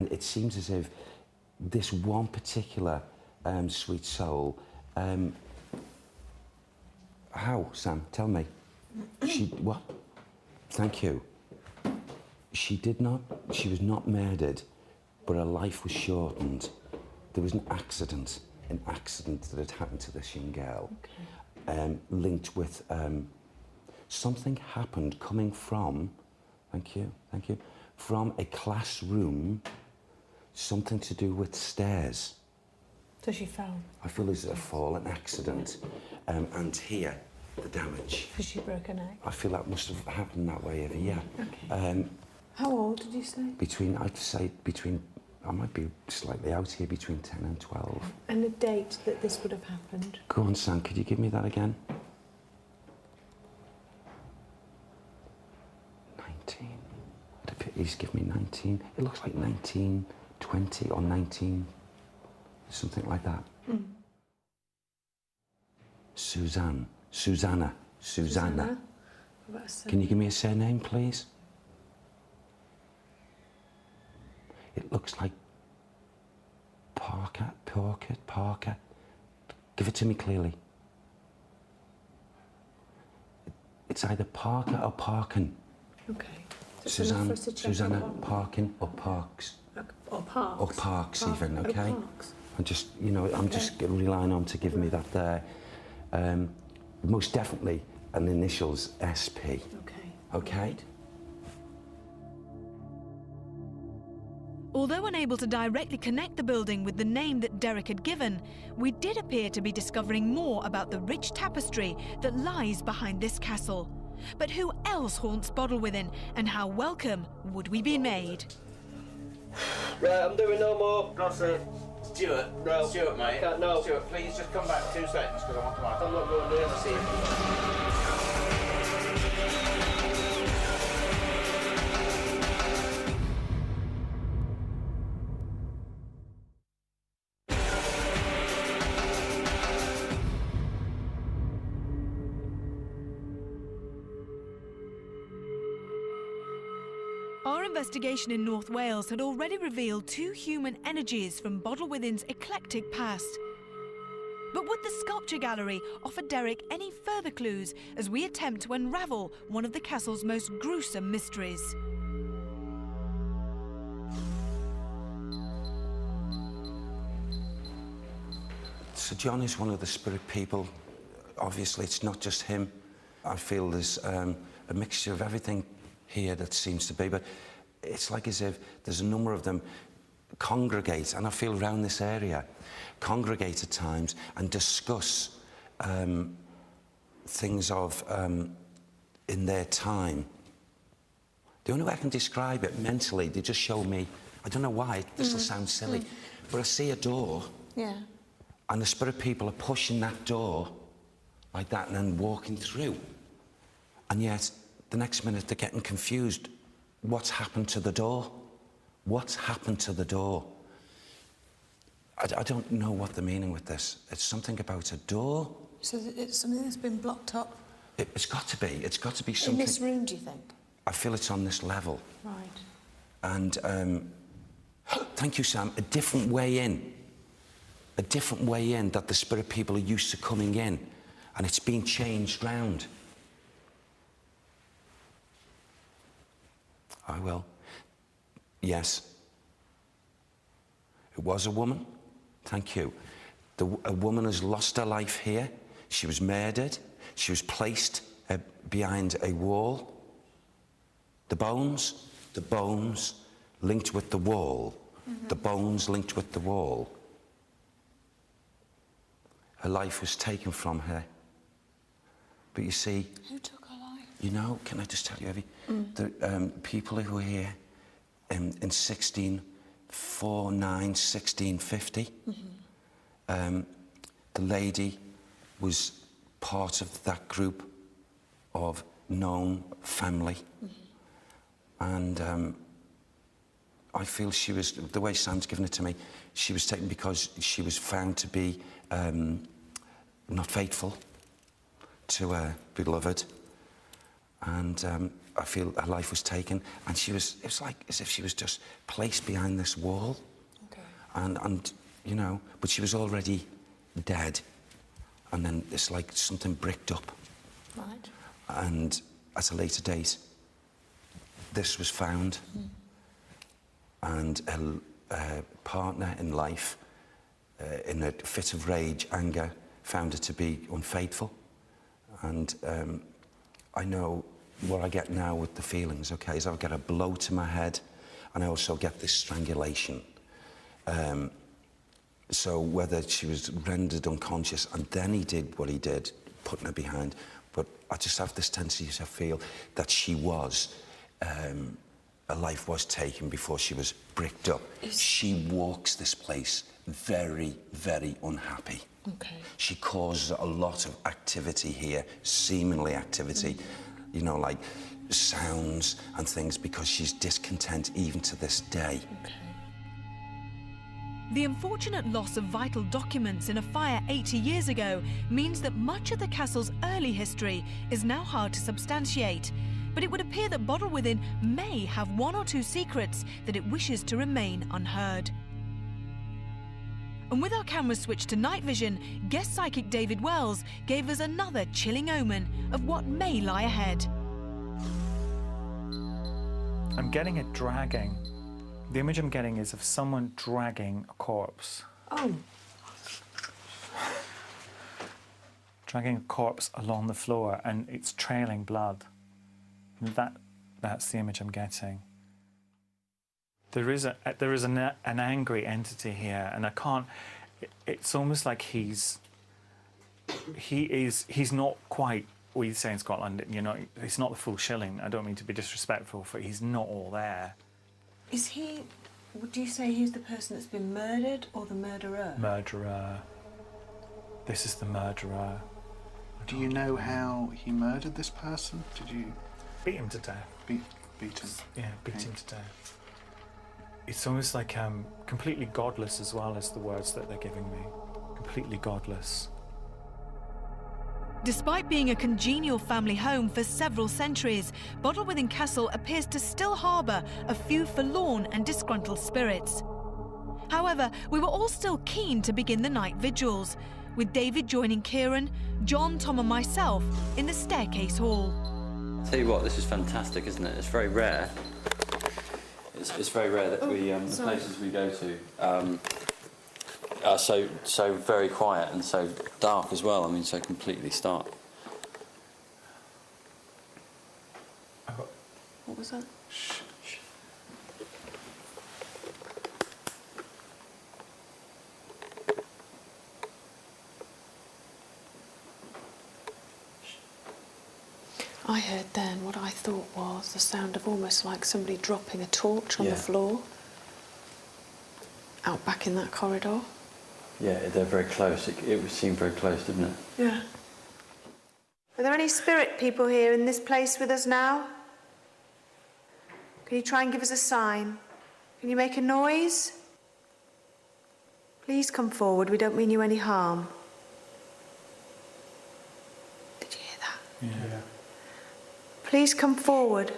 It seems as if this one particular sweet soul... how, Sam? Tell me. She... what? Thank you. She was not murdered, but her life was shortened. There was an accident that had happened to this young girl, okay. Linked with something happened coming from, thank you, from a classroom, something to do with stairs. So she fell? I feel it's a fall, an accident, and here, the damage. So she broke her neck? I feel that must have happened that way over here. Okay. How old did you say? I'd say between, I might be slightly out here, between 10 and 12. And the date that this would have happened? Go on, Sam, could you give me that again? 19. He's given me 19. It looks like 1920 or 19, something like that. Mm. Susanna. Can you give me a surname, please? It looks like Parker. Give it to me clearly. It's either Parker or Parkin. Okay. Susanna Parkin or Parks. Or Parks. Or Parks even, okay? Parks. I'm just, I'm just relying on to give me that there. Most definitely an initials SP. Okay. Okay? Right. Although unable to directly connect the building with the name that Derek had given, we did appear to be discovering more about the rich tapestry that lies behind this castle. But who else haunts Bodelwynddan, and how welcome would we be made? Right, I'm doing no more. That's it. Stuart. No. Stuart, mate. No. Stuart, please just come back 2 seconds because I want to ask. I'm not going there. See you. Our investigation in North Wales had already revealed 2 human energies from Bodelwynddan's eclectic past. But would the sculpture gallery offer Derek any further clues as we attempt to unravel one of the castle's most gruesome mysteries? Sir John is one of the spirit people. Obviously, it's not just him. I feel there's a mixture of everything here that seems to be, but it's like as if there's a number of them congregate, and I feel around this area, congregate at times and discuss things of in their time. The only way I can describe it mentally, they just show me, I don't know why, this will sound silly, but I see a door, and the spirit people are pushing that door like that and then walking through, and yet the next minute they're getting confused. What's happened to the door? What's happened to the door? I don't know what the meaning with this. It's something about a door. So it's something that's been blocked up? It's got to be. It's got to be something... In this room, do you think? I feel it's on this level. Right. And, thank you, Sam, a different way in. A different way in that the spirit people are used to coming in. And it's been changed round. I will. Yes. It was a woman. Thank you. A woman has lost her life here. She was murdered. She was placed behind a wall. The bones linked with the wall. The bones linked with the wall. Her life was taken from her. But you see... Who took her life? You know, can I just tell you, Evie? The people who were here in 1649, 1650, the lady was part of that group of known family. And I feel she was, the way Sam's given it to me, she was taken because she was found to be not faithful to her beloved. And I feel her life was taken, and it was like as if she was just placed behind this wall. Okay. And you know, but she was already dead. And then it's like something bricked up. Right. And at a later date, this was found. And her partner in life, in a fit of rage, anger, found her to be unfaithful. And I know what I get now with the feelings, okay, is I get a blow to my head, and I also get this strangulation. So whether she was rendered unconscious and then he did what he did, putting her behind, but I just have this tendency to feel that she was, her life was taken before she was bricked up. She walks this place very, very unhappy. Okay. She causes a lot of activity here, seemingly activity, you know, like sounds and things, because she's discontent even to this day. Okay. The unfortunate loss of vital documents in a fire 80 years ago means that much of the castle's early history is now hard to substantiate. But it would appear that Bodelwydddan may have one or two secrets that it wishes to remain unheard. And with our cameras switched to night vision, guest psychic David Wells gave us another chilling omen of what may lie ahead. I'm getting a dragging. The image I'm getting is of someone dragging a corpse. Oh. Dragging a corpse along the floor, and it's trailing blood. And that's the image I'm getting. There is an angry entity here, and I can't. It's almost like he's not quite what you say in Scotland. You know, he's not the full shilling. I don't mean to be disrespectful, but he's not all there. Is he... Would you say he's the person that's been murdered or the murderer? Murderer. This is the murderer. Do you know how he murdered this person? Did you... Beat him to death. Beat him? Yeah, beat him to death. It's almost like completely godless as well as the words that they're giving me. Completely godless. Despite being a congenial family home for several centuries, Bodelwynddan Castle appears to still harbour a few forlorn and disgruntled spirits. However, we were all still keen to begin the night vigils, with David joining Kieran, John, Tom and myself in the staircase hall. Tell you what, this is fantastic, isn't it? It's very rare. It's very rare that the places we go to are so very quiet and so dark as well. I mean, so completely stark. What was that? Shh. I heard then what I thought was the sound of almost like somebody dropping a torch on the floor. Out back in that corridor. Yeah, they're very close. It would seem very close, didn't it? Yeah. Are there any spirit people here in this place with us now? Can you try and give us a sign? Can you make a noise? Please come forward, we don't mean you any harm. Did you hear that? Yeah. Please come forward. Is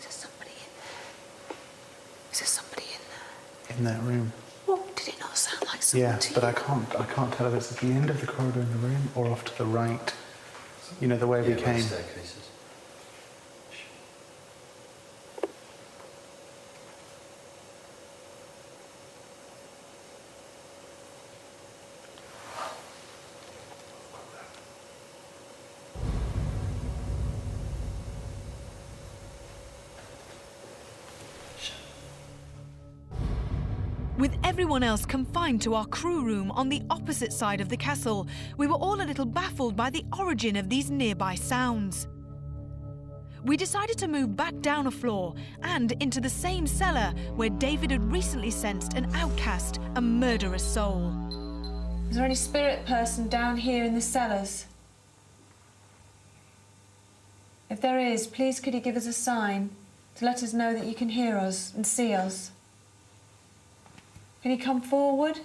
there somebody in there? Is there somebody in there? In that room? What? Did it not sound like someone Yeah, to but you? I can't tell if it's at the end of the corridor in the room or off to the right. You know, the way we came. Staircases. With everyone else confined to our crew room on the opposite side of the castle, we were all a little baffled by the origin of these nearby sounds. We decided to move back down a floor and into the same cellar where David had recently sensed an outcast, a murderous soul. Is there any spirit person down here in the cellars? If there is, please could you give us a sign to let us know that you can hear us and see us? Can you come forward?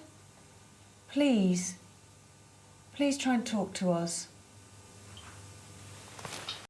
Please. Please try and talk to us.